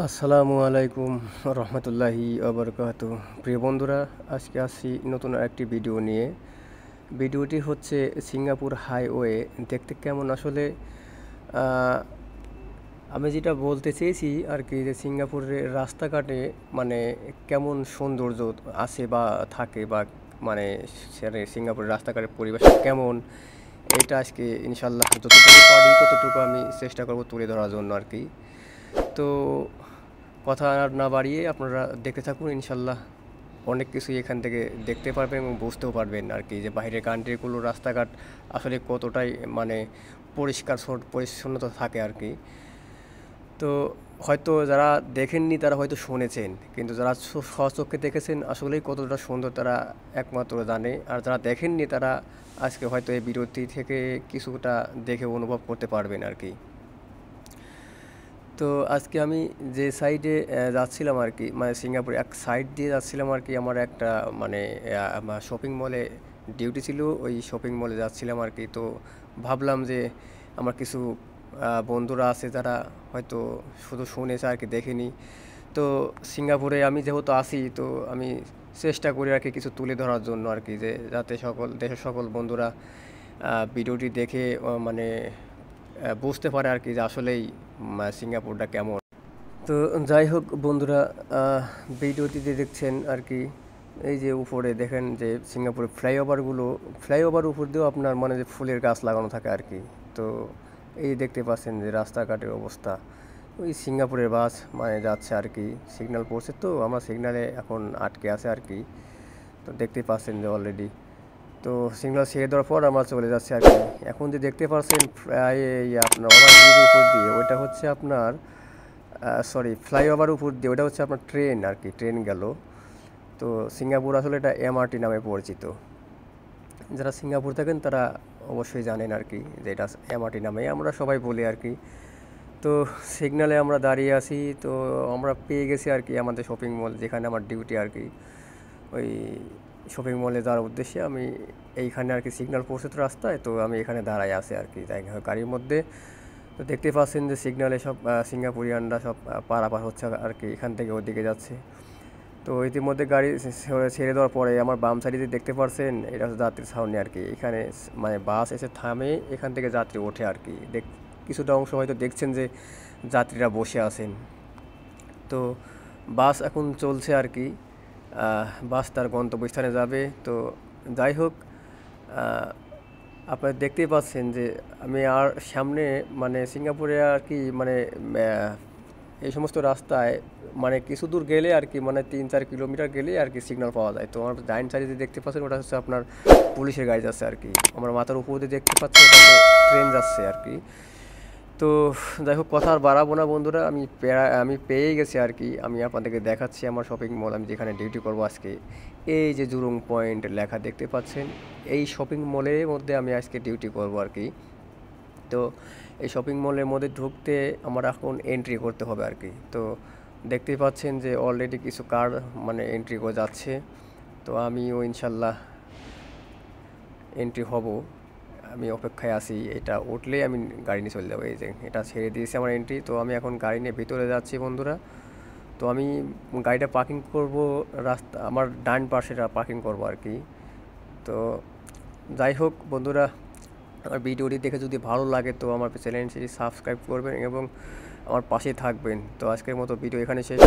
আসসালামু আলাইকুম রহমতুল্লাহি আবরকাতু। প্রিয় বন্ধুরা, আজকে আসছি নতুন একটি ভিডিও নিয়ে। ভিডিওটি হচ্ছে সিঙ্গাপুর হাইওয়ে দেখতে কেমন। আসলে আহ, আমি যেটা বলতে চেয়েছি আর কি, যে সিঙ্গাপুরের রাস্তাঘাটে মানে কেমন সৌন্দর্য আছে বা থাকে, বা মানে সিঙ্গাপুরের রাস্তাঘাটের পরিবেশ কেমন, এটা আজকে ইনশাল্লাহ যতটুকু পারি ততটুকু আমি চেষ্টা করব তুলে ধরার জন্য আর কি। তো কথা আর না বাড়িয়ে আপনারা দেখতে থাকুন, ইনশাল্লাহ অনেক কিছুই এখান থেকে দেখতে পারবেন এবং বুঝতেও পারবেন আর কি, যে বাইরের কান্ট্রিগুলোর রাস্তাঘাট আসলে কতটাই মানে পরিষ্কার পরিচ্ছন্নতা থাকে আর কি। তো হয়তো যারা দেখেননি তারা হয়তো শুনেছেন, কিন্তু যারা স্বচক্ষে দেখেছেন আসলেই কতটা সুন্দর তারা একমাত্র জানে। আর যারা দেখেননি তারা আজকে হয়তো এই বিরতি থেকে কিছুটা দেখে অনুভব করতে পারবেন আর কি। তো আজকে আমি যে সাইডে যাচ্ছিলাম আর কি, মানে সিঙ্গাপুর এক সাইড দিয়ে যাচ্ছিলাম আর কি, আমার একটা মানে আমার শপিং মলে ডিউটি ছিল, ওই শপিং মলে যাচ্ছিলাম আর কি। তো ভাবলাম যে আমার কিছু বন্ধুরা আছে যারা হয়তো শুধু শুনেছে আর কি, দেখেনি। তো সিঙ্গাপুরে আমি যেহেতু আসি, তো আমি চেষ্টা করি আর কি কিছু তুলে ধরার জন্য আর কি, যে যাতে সকল দেশের সকল বন্ধুরা ভিডিওটি দেখে মানে বুঝতে পারে আর কি, যে আসলেই সিঙ্গাপুরটা কেমন। তো যাই হোক বন্ধুরা, ভিডিওটিতে দেখছেন আর কি, এই যে উপরে দেখেন যে সিঙ্গাপুরের ফ্লাইওভার উপর দিয়েও আপনার মানে যে ফুলের গাছ লাগানো থাকে আর কি। তো এই দেখতে পাচ্ছেন যে রাস্তাঘাটের অবস্থা, ওই সিঙ্গাপুরের বাস মানে যাচ্ছে আর কি, সিগন্যাল পড়ছে, তো আমরা সিগন্যালে এখন আটকে আছে আর কি। তো দেখতে পাচ্ছেন যে অলরেডি তো সিগন্যাল ছেড়ে দেওয়ার পর আমরা চলে যাচ্ছি আর কি। এখন যে দেখতে পাচ্ছেন প্রায় এই আপনার ওভারব্রিজের উপর দিয়ে, ওইটা হচ্ছে আপনার সরি ফ্লাইওভার উপর দিয়ে, ওটা হচ্ছে আপনার ট্রেন আর কি, ট্রেন গেল। তো সিঙ্গাপুর আসলে এটা এমআরটি নামে পরিচিত। যারা সিঙ্গাপুর থাকেন তারা অবশ্যই জানেন আর কি, যে এটা এমআরটি নামে আমরা সবাই বলি আর কি। তো সিগনালে আমরা দাঁড়িয়ে আছি, তো আমরা পেয়ে গেছি আর কি আমাদের শপিং মল, যেখানে আমার ডিউটি আর কি। ওই শপিং মলে যাওয়ার উদ্দেশ্যে আমি এইখানে আর কি, সিগন্যাল পৌঁছে তো রাস্তায়, তো আমি এখানে দাঁড়াই আছি আর কি গাড়ির মধ্যে। তো দেখতে পাচ্ছেন যে সিগন্যালে সব সিঙ্গাপুরিয়ানরা সব পারাপার হচ্ছে আর কি, এখান থেকে ওদিকে যাচ্ছে। তো ইতিমধ্যে গাড়ি ছেড়ে দেওয়ার পরে আমার বাম সাইডে দেখতে পাচ্ছেন, এটা হচ্ছে যাত্রীর ছাউনি আর কি। এখানে মানে বাস এসে থামে, এখান থেকে যাত্রী ওঠে আর কি। কিছুটা অংশ হয়তো দেখছেন যে যাত্রীরা বসে আছেন। তো বাস এখন চলছে আর কি, বাস তার গন্তব্যস্থানে যাবে। তো যাই হোক, আপনারা দেখতেই পাচ্ছেন যে আমি আর সামনে মানে সিঙ্গাপুরে আর কি, মানে এই সমস্ত রাস্তায় মানে কিছু দূর গেলে আর কি, মানে 3-4 কিলোমিটার গেলে আর কি সিগন্যাল পাওয়া যায়। তো আমার ডাইন সাইডে যে দেখতে পাচ্ছেন ওটা হচ্ছে আপনার পুলিশের গাড়ি যাচ্ছে আর কি। আমার মাথার উপর দিয়ে দেখতে পাচ্ছেন ওটাতে ট্রেন যাচ্ছে আর কি। তো যাই হোক, কথা আর বাড়াবো না বন্ধুরা, আমি পেয়ে গেছি আর কি। আমি আপনাদেরকে দেখাচ্ছি আমার শপিং মল, আমি যেখানে ডিউটি করব আজকে। এই যে জুরুং পয়েন্ট লেখা দেখতে পাচ্ছেন, এই শপিং মলের মধ্যে আমি আজকে ডিউটি করব আর কি। তো এই শপিং মলের মধ্যে ঢুকতে আমার এখন এন্ট্রি করতে হবে আর কি। তো দেখতেই পাচ্ছেন যে অলরেডি কিছু কার মানে এন্ট্রি করে যাচ্ছে। তো আমিও ইনশাল্লাহ এন্ট্রি হব, আমি অপেক্ষায় আছি। এটা উঠলেই আমি গাড়ি নিয়ে চলে যাবো। এই যে এটা ছেড়ে দিয়েছি আমার এন্ট্রি, তো আমি এখন গাড়ি নিয়ে ভিতরে যাচ্ছি বন্ধুরা। তো আমি গাড়িটা পার্কিং করব রাস্তা আমার ডান পাশে পার্কিং করব আর কি। তো যাই হোক বন্ধুরা, আমার ভিডিওটি দেখে যদি ভালো লাগে তো আমার চ্যানেলটি সাবস্ক্রাইব করবেন এবং আমার পাশে থাকবেন। তো আজকের মতো ভিডিও এখানে শেষ।